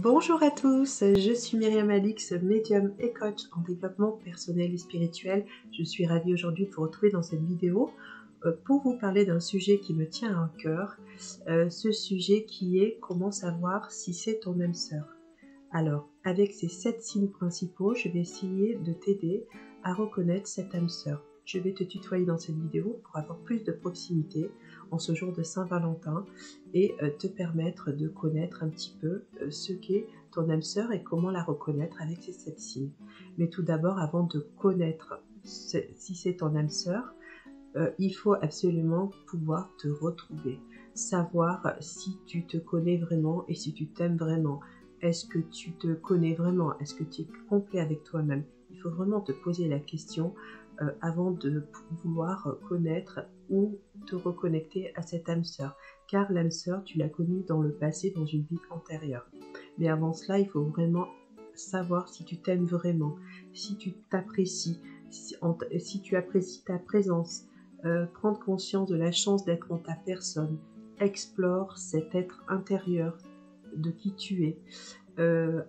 Bonjour à tous, je suis Myriam Alix, médium et coach en développement personnel et spirituel. Je suis ravie aujourd'hui de vous retrouver dans cette vidéo pour vous parler d'un sujet qui me tient à cœur. Ce sujet qui est comment savoir si c'est ton âme sœur. Alors, avec ces 7 signes principaux, je vais essayer de t'aider à reconnaître cette âme sœur. Je vais te tutoyer dans cette vidéo pour avoir plus de proximité en ce jour de Saint-Valentin et te permettre de connaître un petit peu ce qu'est ton âme sœur et comment la reconnaître avec ces 7 signes. Mais tout d'abord, avant de connaître si c'est ton âme sœur, il faut absolument pouvoir te retrouver, savoir si tu te connais vraiment et si tu t'aimes vraiment. Est-ce que tu te connais vraiment? Est-ce que tu es complet avec toi-même? Il faut vraiment te poser la question avant de vouloir connaître ou te reconnecter à cette âme sœur. Car l'âme sœur, tu l'as connue dans le passé, dans une vie antérieure. Mais avant cela, il faut vraiment savoir si tu t'aimes vraiment, si tu t'apprécies, si tu apprécies ta présence, prendre conscience de la chance d'être en ta personne. Explore cet être intérieur de qui tu es.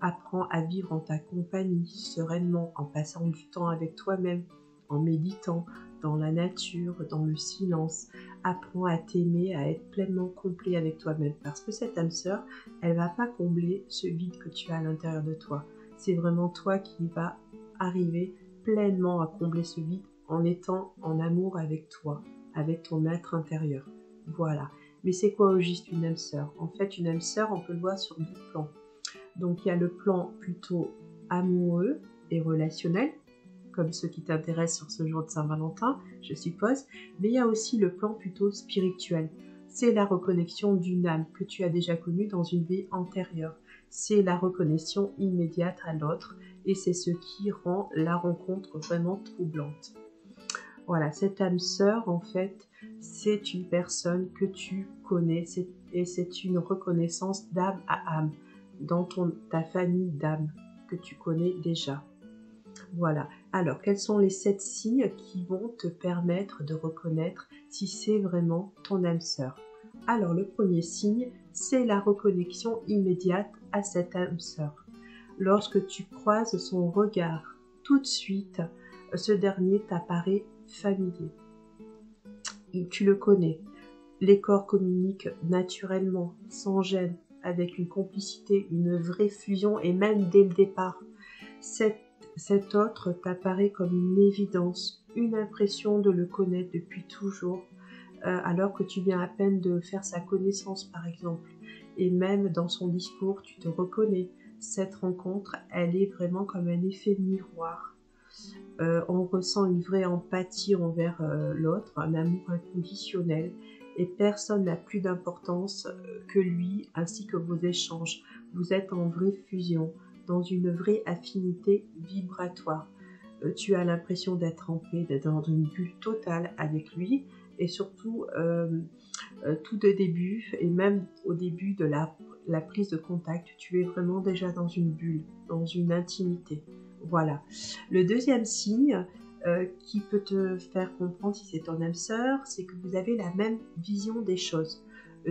Apprends à vivre en ta compagnie, sereinement, en passant du temps avec toi-même, en méditant, dans la nature, dans le silence. Apprends à t'aimer, à être pleinement complet avec toi-même. Parce que cette âme sœur, elle ne va pas combler ce vide que tu as à l'intérieur de toi. C'est vraiment toi qui vas arriver pleinement à combler ce vide en étant en amour avec toi, avec ton être intérieur. Voilà. Mais c'est quoi au juste une âme sœur? En fait, une âme sœur, on peut le voir sur 2 plans. Donc il y a le plan plutôt amoureux et relationnel, comme ceux qui t'intéressent sur ce jour de Saint-Valentin, je suppose, mais il y a aussi le plan plutôt spirituel. C'est la reconnexion d'une âme que tu as déjà connue dans une vie antérieure. C'est la reconnexion immédiate à l'autre et c'est ce qui rend la rencontre vraiment troublante. Voilà, cette âme sœur, en fait, c'est une personne que tu connais et c'est une reconnaissance d'âme à âme dans ta famille d'âmes que tu connais déjà. Voilà. Alors, quels sont les 7 signes qui vont te permettre de reconnaître si c'est vraiment ton âme sœur? Alors, le premier signe, c'est la reconnexion immédiate à cette âme sœur. Lorsque tu croises son regard, tout de suite, ce dernier t'apparaît familier. Tu le connais. Les corps communiquent naturellement, sans gêne, avec une complicité, une vraie fusion et même dès le départ. Cet autre t'apparaît comme une évidence, une impression de le connaître depuis toujours, alors que tu viens à peine de faire sa connaissance par exemple. Et même dans son discours, tu te reconnais. Cette rencontre, elle est vraiment comme un effet miroir. On ressent une vraie empathie envers l'autre, un amour inconditionnel, et personne n'a plus d'importance que lui ainsi que vos échanges. Vous êtes en vraie fusion, dans une vraie affinité vibratoire. Tu as l'impression d'être en paix, d'être dans une bulle totale avec lui, et surtout tout de début, et même au début de la prise de contact, tu es vraiment déjà dans une bulle, dans une intimité. Voilà. Le deuxième signe qui peut te faire comprendre si c'est ton âme sœur, c'est que vous avez la même vision des choses.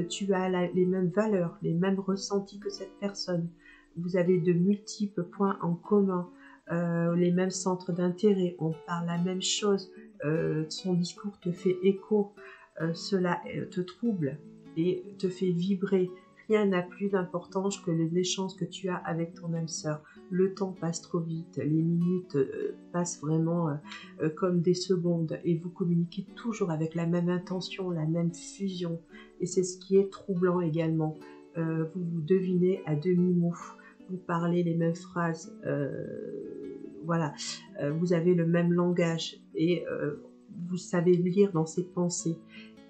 Tu as les mêmes valeurs, les mêmes ressentis que cette personne. Vous avez de multiples points en commun, les mêmes centres d'intérêt, on parle la même chose, son discours te fait écho, cela te trouble et te fait vibrer. Rien n'a plus d'importance que les échanges que tu as avec ton âme sœur. Le temps passe trop vite, les minutes passent vraiment comme des secondes et vous communiquez toujours avec la même intention, la même fusion. Et c'est ce qui est troublant également. Vous vous devinez à demi-mot, vous parlez les mêmes phrases, voilà, vous avez le même langage et vous savez lire dans ses pensées.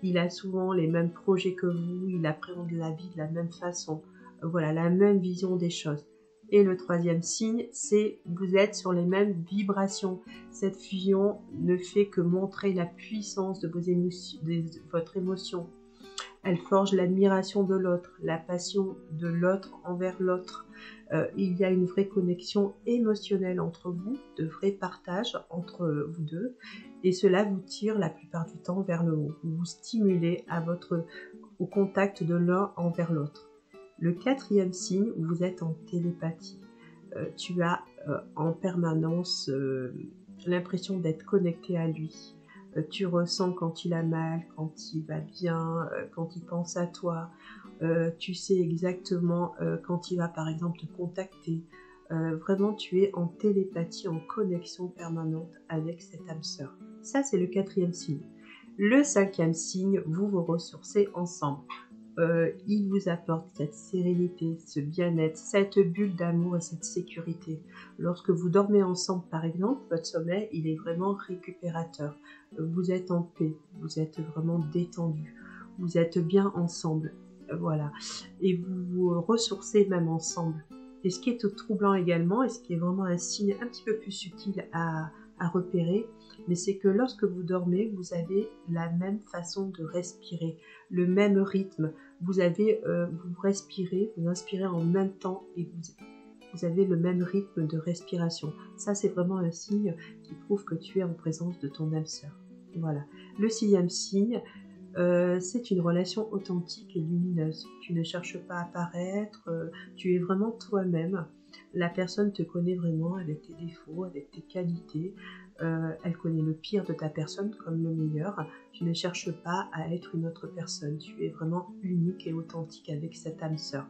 Il a souvent les mêmes projets que vous, il appréhende la vie de la même façon. Voilà, la même vision des choses. Et le troisième signe, c'est vous êtes sur les mêmes vibrations. Cette fusion ne fait que montrer la puissance de votre émotion. Elle forge l'admiration de l'autre, la passion de l'autre envers l'autre. Il y a une vraie connexion émotionnelle entre vous, de vrais partages entre vous deux, et cela vous tire la plupart du temps vers le haut. Vous vous stimulez au contact de l'un envers l'autre. Le quatrième signe, vous êtes en télépathie. Tu as en permanence l'impression d'être connecté à lui. Tu ressens quand il a mal, quand il va bien, quand il pense à toi. Tu sais exactement quand il va par exemple te contacter. Vraiment, tu es en télépathie, en connexion permanente avec cette âme sœur. Ça, c'est le quatrième signe. Le cinquième signe, vous vous ressourcez ensemble. Il vous apporte cette sérénité, ce bien-être, cette bulle d'amour et cette sécurité. Lorsque vous dormez ensemble, par exemple, votre sommeil, il est vraiment récupérateur. Vous êtes en paix, vous êtes vraiment détendu, vous êtes bien ensemble, voilà. Et vous vous ressourcez même ensemble. Et ce qui est troublant également, et ce qui est vraiment un signe un petit peu plus subtil à repérer, mais c'est que lorsque vous dormez, vous avez la même façon de respirer, le même rythme. Vous respirez, vous inspirez en même temps et vous avez le même rythme de respiration. Ça, c'est vraiment un signe qui prouve que tu es en présence de ton âme sœur. Voilà. Le sixième signe, c'est une relation authentique et lumineuse. Tu ne cherches pas à paraître, tu es vraiment toi-même. La personne te connaît vraiment avec tes défauts, avec tes qualités. Elle connaît le pire de ta personne comme le meilleur. Tu ne cherches pas à être une autre personne. Tu es vraiment unique et authentique avec cette âme sœur.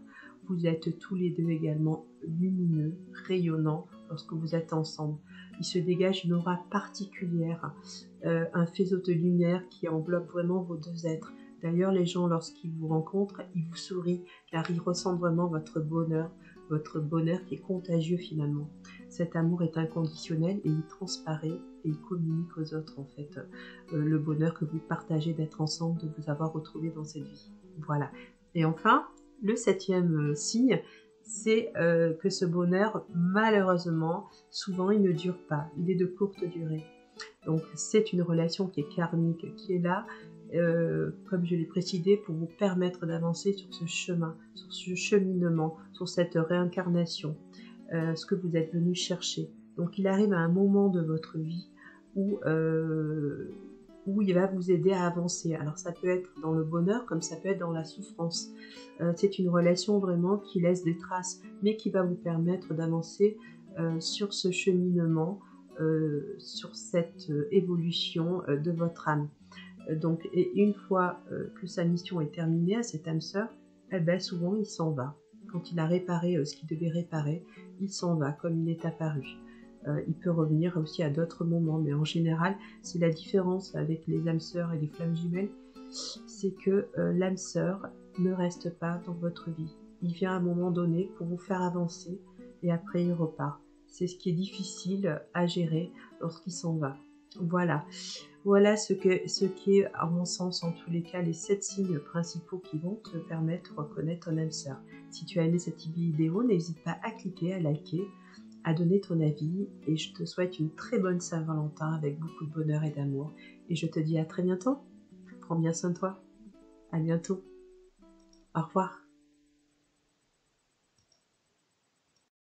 Vous êtes tous les deux également lumineux, rayonnants lorsque vous êtes ensemble. Il se dégage une aura particulière, un faisceau de lumière qui enveloppe vraiment vos deux êtres. D'ailleurs, les gens, lorsqu'ils vous rencontrent, ils vous sourient car ils ressentent vraiment votre bonheur qui est contagieux finalement. Cet amour est inconditionnel et il transparaît et il communique aux autres en fait le bonheur que vous partagez d'être ensemble, de vous avoir retrouvé dans cette vie. Voilà. Et enfin, le septième signe, c'est que ce bonheur, malheureusement, souvent il ne dure pas, il est de courte durée. Donc c'est une relation qui est karmique, qui est là, comme je l'ai précisé, pour vous permettre d'avancer sur ce chemin, sur ce cheminement, sur cette réincarnation, ce que vous êtes venu chercher. Donc il arrive à un moment de votre vie où il va vous aider à avancer. Alors ça peut être dans le bonheur comme ça peut être dans la souffrance. C'est une relation vraiment qui laisse des traces, mais qui va vous permettre d'avancer sur ce cheminement, sur cette évolution de votre âme. Donc, et une fois que sa mission est terminée à cette âme sœur, eh ben, souvent il s'en va. Quand il a réparé ce qu'il devait réparer, il s'en va comme il est apparu. Il peut revenir aussi à d'autres moments, mais en général, c'est la différence avec les âmes sœurs et les flammes jumelles, c'est que l'âme sœur ne reste pas dans votre vie. Il vient à un moment donné pour vous faire avancer et après il repart. C'est ce qui est difficile à gérer lorsqu'il s'en va. Voilà. Voilà ce qui est, à mon sens, en tous les cas, les 7 signes principaux qui vont te permettre de reconnaître ton âme sœur. Si tu as aimé cette vidéo, n'hésite pas à cliquer, à liker, à donner ton avis. Et je te souhaite une très bonne Saint-Valentin avec beaucoup de bonheur et d'amour. Et je te dis à très bientôt. Prends bien soin de toi. À bientôt. Au revoir.